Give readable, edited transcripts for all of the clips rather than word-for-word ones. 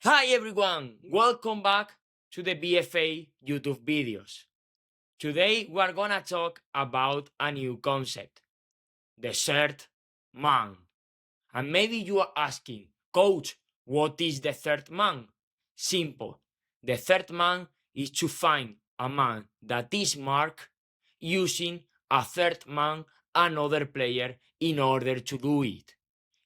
Hi everyone, welcome back to the BFA YouTube videos. Today we are gonna talk about a new concept, the third man. And maybe you are asking, Coach, what is the third man? Simple. The third man is to find a man that is marked using a third man, another player, in order to do it.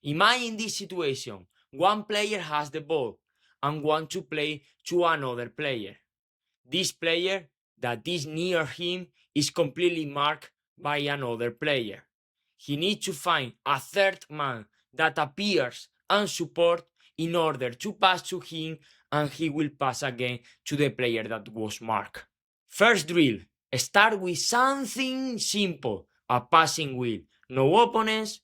Imagine this situation. One player has the ball and wants to play to another player. This player that is near him is completely marked by another player. He needs to find a third man that appears and support in order to pass to him, and he will pass again to the player that was marked. First drill, start with something simple, a passing wheel. No opponents,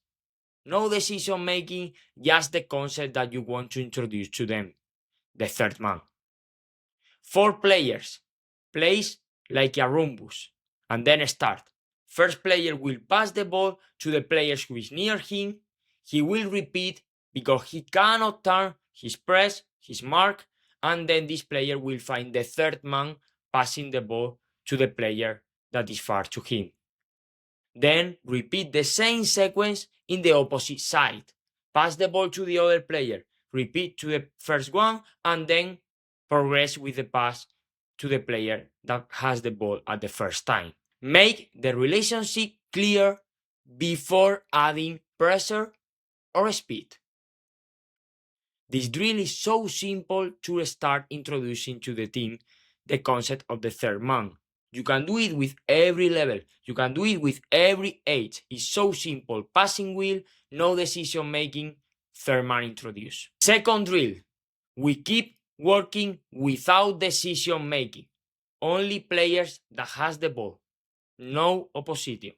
no decision making, just the concept that you want to introduce to them, the third man. 4 players, plays like a rhombus, and then start. First player will pass the ball to the player who is near him. He will repeat because he cannot turn his press, his mark, and then this player will find the third man passing the ball to the player that is far to him. Then repeat the same sequence in the opposite side. Pass the ball to the other player, repeat to the first one, and then progress with the pass to the player that has the ball at the first time. Make the relationship clear before adding pressure or speed. This drill is so simple to start introducing to the team the concept of the third man. You can do it with every level. You can do it with every age. It's so simple. Passing wheel, no decision making, third man introduced. Second drill, we keep working without decision making. Only players that has the ball. No opposition.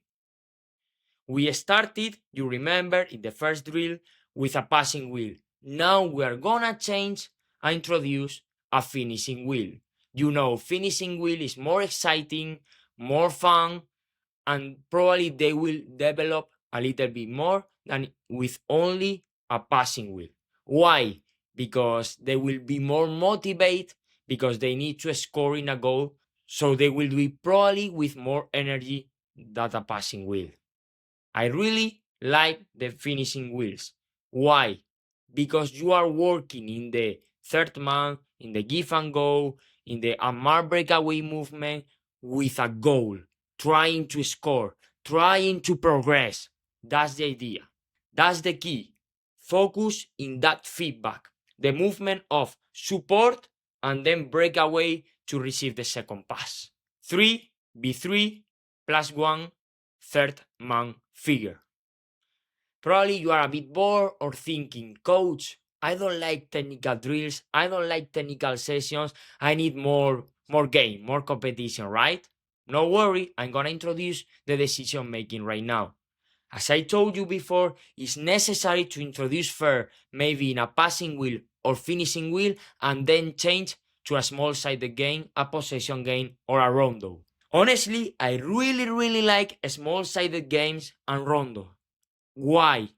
We started, you remember, in the first drill with a passing wheel. Now we are gonna change and introduce a finishing wheel. You know, finishing wheel is more exciting, more fun, and probably they will develop a little bit more than with only a passing wheel. Why? Because they will be more motivated because they need to score in a goal, so they will do it probably with more energy than a passing wheel. I really like the finishing wheels. Why? Because you are working in the third man, in the give and go, in the unmarked breakaway movement with a goal, trying to score, trying to progress. That's the idea. That's the key. Focus in that feedback, the movement of support and then breakaway to receive the second pass. 3v3 plus 1 third man figure. Probably you are a bit bored or thinking, Coach, I don't like technical drills, I don't like technical sessions, I need more game, more competition, right? No worry, I'm gonna introduce the decision making right now. As I told you before, it's necessary to introduce fair, maybe in a passing wheel or finishing wheel, and then change to a small-sided game, a possession game, or a rondo. Honestly, I really like small-sided games and rondo. Why?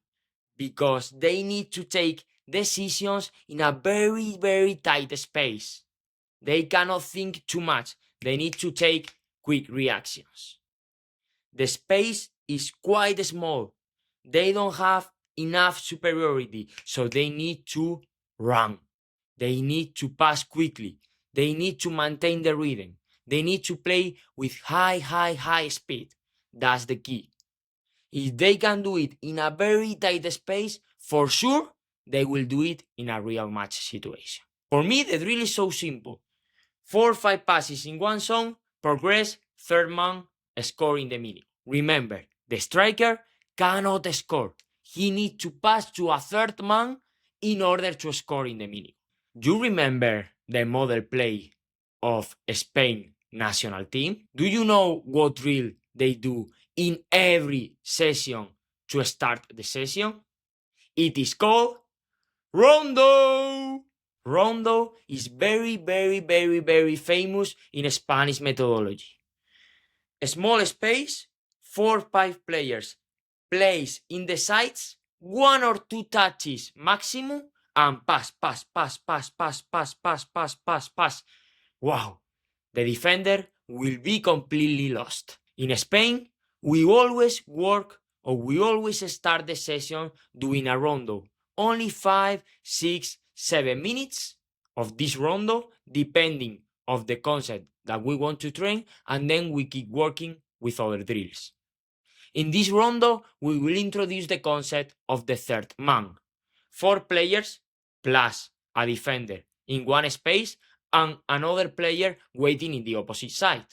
Because they need to take decisions in a very tight space. They cannot think too much. They need to take quick reactions. The space is quite small. They don't have enough superiority, so they need to run. They need to pass quickly. They need to maintain the rhythm. They need to play with high speed. That's the key. If they can do it in a very tight space, for sure, they will do it in a real match situation. For me, the drill is so simple. 4 or 5 passes in one zone, progress, third man, score in the middle. Remember, the striker cannot score. He needs to pass to a third man in order to score in the middle. You remember the model play of Spain national team? Do you know what drill they do in every session to start the session? It is called Rondo. Rondo is very famous in Spanish methodology. A small space, 4 or 5 players, plays in the sides, 1 or 2 touches maximum, and pass. Wow, the defender will be completely lost. In Spain, we always start the session doing a rondo. Only 5, 6, 7 minutes of this rondo, depending of the concept that we want to train, and then we keep working with other drills. In this rondo, we will introduce the concept of the third man. 4 players plus a defender in one space and another player waiting in the opposite side.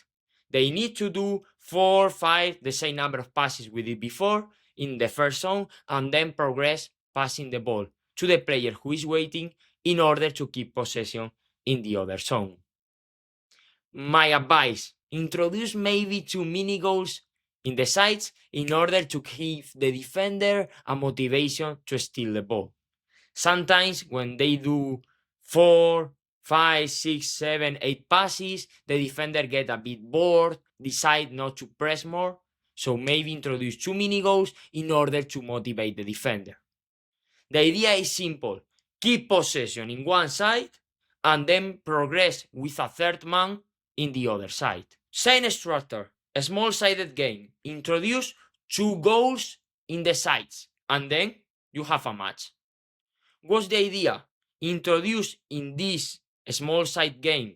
They need to do 4, 5, the same number of passes we did before in the first zone, and then progress passing the ball to the player who is waiting in order to keep possession in the other zone. My advice, introduce maybe 2 mini goals in the sides in order to give the defender a motivation to steal the ball. Sometimes when they do 4, 5, 6, 7, 8 passes, the defender get a bit bored, decide not to press more, so maybe introduce 2 mini goals in order to motivate the defender. The idea is simple, keep possession in one side and then progress with a third man in the other side. Same structure, a small-sided game, introduce 2 goals in the sides and then you have a match. What's the idea? Introduce in this small side game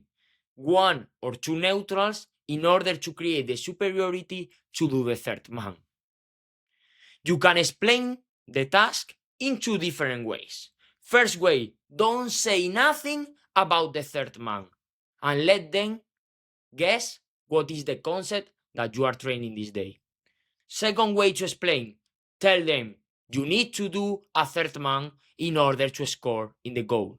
1 or 2 neutrals in order to create the superiority to do the third man. You can explain the task in 2 different ways. First way, don't say nothing about the third man and let them guess what is the concept that you are training this day. Second way to explain, tell them you need to do a third man in order to score in the goal.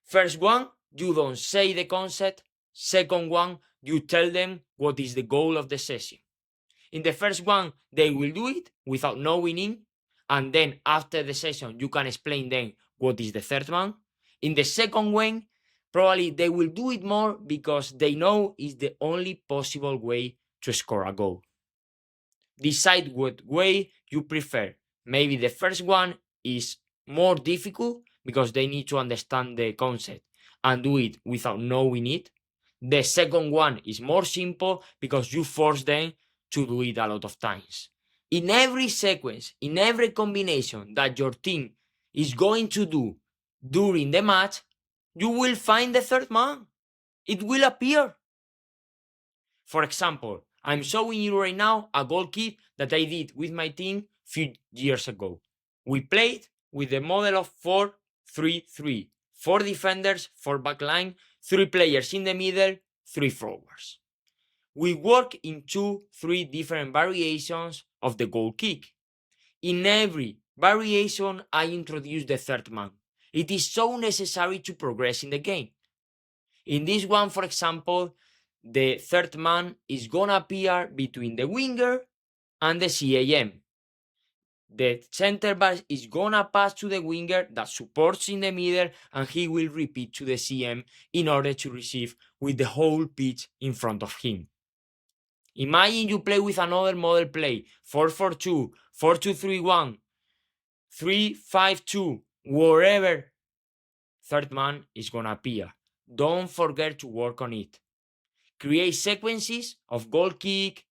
First one, you don't say the concept. Second one, you tell them what is the goal of the session. In the first one, they will do it without knowing it, and then after the session, you can explain them what is the third one. In the second one, probably they will do it more because they know it's the only possible way to score a goal. Decide what way you prefer. Maybe the first one is more difficult because they need to understand the concept and do it without knowing it. The second one is more simple because you force them to do it a lot of times. In every sequence, in every combination that your team is going to do during the match, you will find the third man. It will appear. For example, I'm showing you right now a goal kick that I did with my team few years ago. We played with the model of 4-3-3. 4 defenders, 4 backline, 3 players in the middle, 3 forwards. We work in 2-3 different variations of the goal kick. In every variation, I introduce the third man. It is so necessary to progress in the game. In this one, for example, the third man is gonna appear between the winger and the CAM. The center back is gonna pass to the winger that supports in the middle, and he will repeat to the CM in order to receive with the whole pitch in front of him. Imagine you play with another model play, 4-4-2, 4-2-3-1, 3-5-2, wherever third man is gonna appear. Don't forget to work on it. Create sequences of goal kick,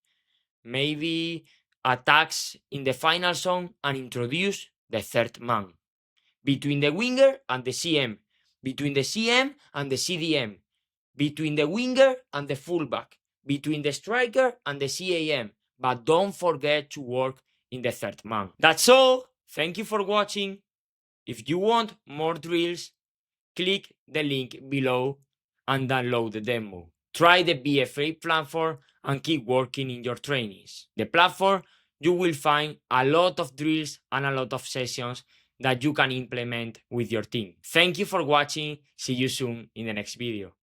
maybe attacks in the final zone, and introduce the third man. Between the winger and the CM, between the CM and the CDM, between the winger and the fullback, between the striker and the CAM, but don't forget to work in the third man. That's all. Thank you for watching. If you want more drills, click the link below and download the demo. Try the BFA platform and keep working in your trainings. The platform, you will find a lot of drills and a lot of sessions that you can implement with your team. Thank you for watching. See you soon in the next video.